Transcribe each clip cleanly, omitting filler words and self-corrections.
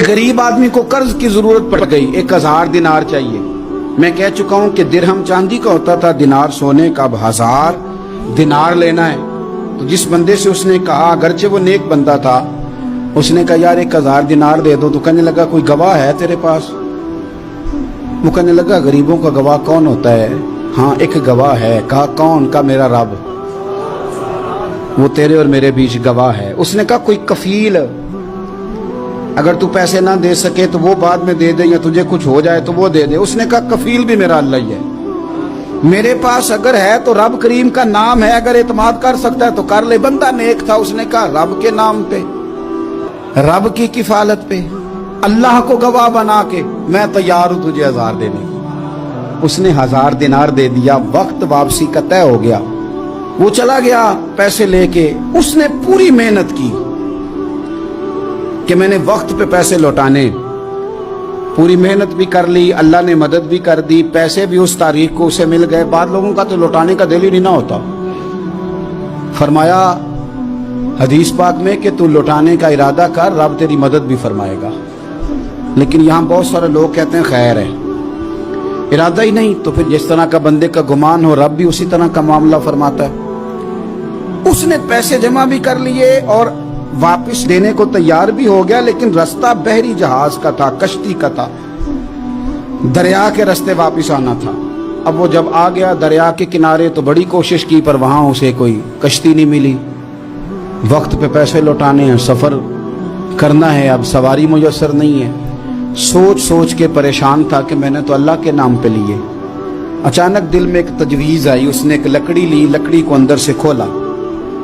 गरीब आदमी को कर्ज की जरूरत पड़ गई, 1000 दिनार चाहिए। मैं कह चुका हूं कि दिरहम चांदी का होता था, दिनार सोने का। अब 1000 दिनार लेना है। तो जिस बंदे से उसने कहा, अगरचे वो नेक बंदा था, उसने कहा यार 1000 दिनार दे दो। तो कहने लगा कोई गवाह है तेरे पास? वो कहने लगा गरीबों का गवाह कौन होता है? हाँ एक गवाह है। कहा कौन? का मेरा रब, वो तेरे और मेरे बीच गवाह है। उसने कहा कोई कफील, अगर तू पैसे ना दे सके तो वो बाद में दे दे, या तुझे कुछ हो जाए तो वो दे दे। उसने कहा कफील भी मेरा अल्लाह ही है। मेरे पास अगर है तो रब करीम का नाम है, अगर एतमाद कर सकता है तो कर ले। बंदा नेक था, उसने कहा रब के नाम पे, रब की किफालत पे, अल्लाह को गवाह बना के मैं तैयार हूं तुझे 1000 देने। उसने 1000 दिनार दे दिया। वक्त वापसी का तय हो गया। वो चला गया पैसे लेके। उसने पूरी मेहनत की कि मैंने वक्त पे पैसे लौटाने, पूरी मेहनत भी कर ली, अल्लाह ने मदद भी कर दी, पैसे भी उस तारीख को उसे मिल गए। बाद लोगों का तो लौटाने का दिल ही नहीं ना होता। फरमाया हदीस पाक में कि तू लौटाने का इरादा कर, रब तेरी मदद भी फरमाएगा। लेकिन यहां बहुत सारे लोग कहते हैं खैर है, इरादा ही नहीं। तो फिर जिस तरह का बंदे का गुमान हो, रब भी उसी तरह का मामला फरमाता है। उसने पैसे जमा भी कर लिए और वापस देने को तैयार भी हो गया, लेकिन रास्ता बहरी जहाज का था, कश्ती का था, दरिया के रास्ते वापस आना था। अब वो जब आ गया दरिया के किनारे तो बड़ी कोशिश की, पर वहां उसे कोई कश्ती नहीं मिली। वक्त पे पैसे लौटाने हैं, सफर करना है, अब सवारी मुयस्सर नहीं है। सोच सोच के परेशान था कि मैंने तो अल्लाह के नाम पे लिए। अचानक दिल में एक तजवीज आई। उसने एक लकड़ी ली, लकड़ी को अंदर से खोला,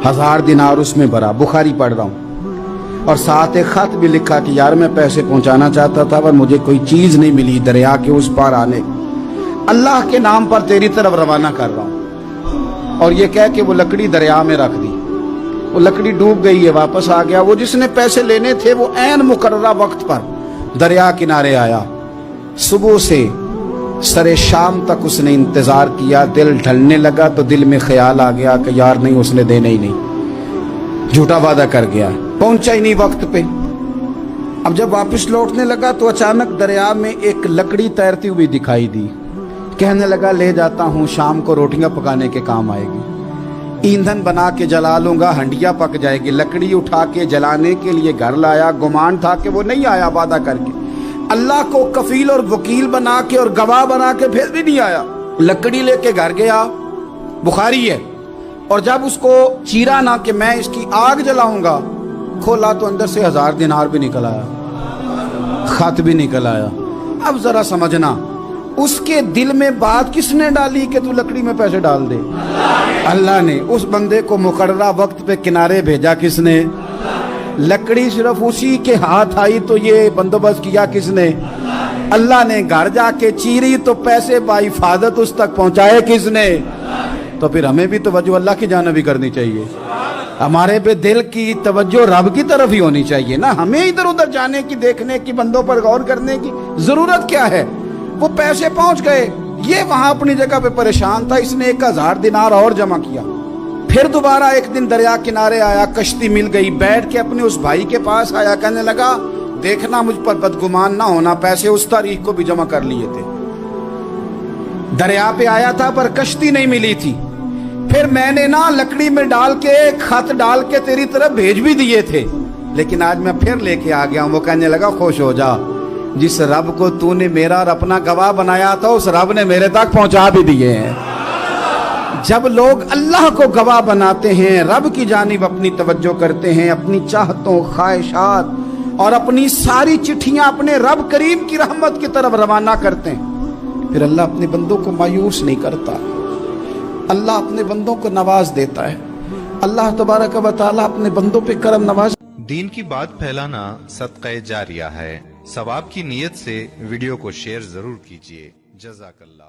1000 दिनार उसमें भरा। बुखारी पढ़ रहा हूं, और साथ एक खत भी लिखा कि यार मैं पैसे पहुंचाना चाहता था पर मुझे कोई चीज नहीं मिली, दरिया के उस पार आने, अल्लाह के नाम पर तेरी तरफ रवाना कर रहा हूं। और ये कह के वो लकड़ी दरिया में रख दी। वो लकड़ी डूब गई है, वापस आ गया। वो जिसने पैसे लेने थे वो ऐन मुकर्ररा वक्त पर दरिया किनारे आया। सुबह से सरे शाम तक उसने इंतजार किया। दिल ढलने लगा तो दिल में ख्याल आ गया कि यार नहीं, उसने देने ही नहीं, झूठा वादा कर गया, पहुंचा ही नहीं वक्त पे। अब जब वापस लौटने लगा तो अचानक दरिया में एक लकड़ी तैरती हुई दिखाई दी। कहने लगा ले जाता हूं, शाम को रोटियां पकाने के काम आएगी, ईंधन बना के जला लूंगा, हंडिया पक जाएगी। लकड़ी उठा के जलाने के लिए घर लाया। गुमान था कि वो नहीं आया वादा करके, अल्लाह को कफील और वकील बना के और गवाह बना के फिर भी नहीं आया। लकड़ी लेके घर गया, बुखारी है। और जब उसको चीरा ना कि मैं इसकी आग जलाऊंगा, खोला तो अंदर से 1000 दिनार भी निकल आया, खत भी निकल आया। अब जरा समझना, उसके दिल में बात किसने डाली कि तू लकड़ी में पैसे डाल दे? अल्लाह ने। उस बंदे को मुकर्ररा वक्त पे किनारे भेजा किसने? लकड़ी सिर्फ उसी के हाथ आई तो ये बंदोबस्त किया किसने? अल्लाह ने। घर जाके चीरी तो पैसे बाहिफाजत उस तक पहुंचाए किसने? तो फिर हमें भी तवज्जो अल्लाह की जानिब भी करनी चाहिए। हमारे पे दिल की तवज्जो रब की तरफ ही होनी चाहिए ना। हमें इधर उधर जाने की, देखने की, बंदों पर गौर करने की जरूरत क्या है? वो पैसे पहुंच गए, ये वहां अपनी जगह पे परेशान था। इसने 1000 दिनार और जमा किया। फिर दोबारा एक दिन दरिया किनारे आया, कश्ती मिल गई, बैठ के अपने उस भाई के पास आया। कहने लगा देखना मुझ पर बदगुमान ना होना, पैसे उस तारीख को भी जमा कर लिए थे। दरिया पे आया था पर कश्ती नहीं मिली थी। फिर मैंने ना लकड़ी में डाल के, खत डाल के तेरी तरफ भेज भी दिए थे, लेकिन आज मैं फिर लेके आ गया हूं। वो कहने लगा खुश हो जा, जिस रब को तूने मेरा और अपना गवाह बनाया था उस रब ने मेरे तक पहुंचा भी दिए हैं। जब लोग अल्लाह को गवाह बनाते हैं, रब की जानिब अपनी तवज्जो करते हैं, अपनी चाहतों, ख्वाहिशात और अपनी सारी चिट्ठियां अपने रब करीम की रहमत की तरफ रवाना करते हैं, फिर अल्लाह अपने बंदों को मायूस नहीं करता। अल्लाह अपने बंदों को नवाज देता है। अल्लाह तबारक व तआला अपने बंदों पे करम नवाज। दीन की बात फैलाना सदक़े जारिया है। सवाब की नीयत से वीडियो को शेयर जरूर कीजिए। जज़ाकल्लाह।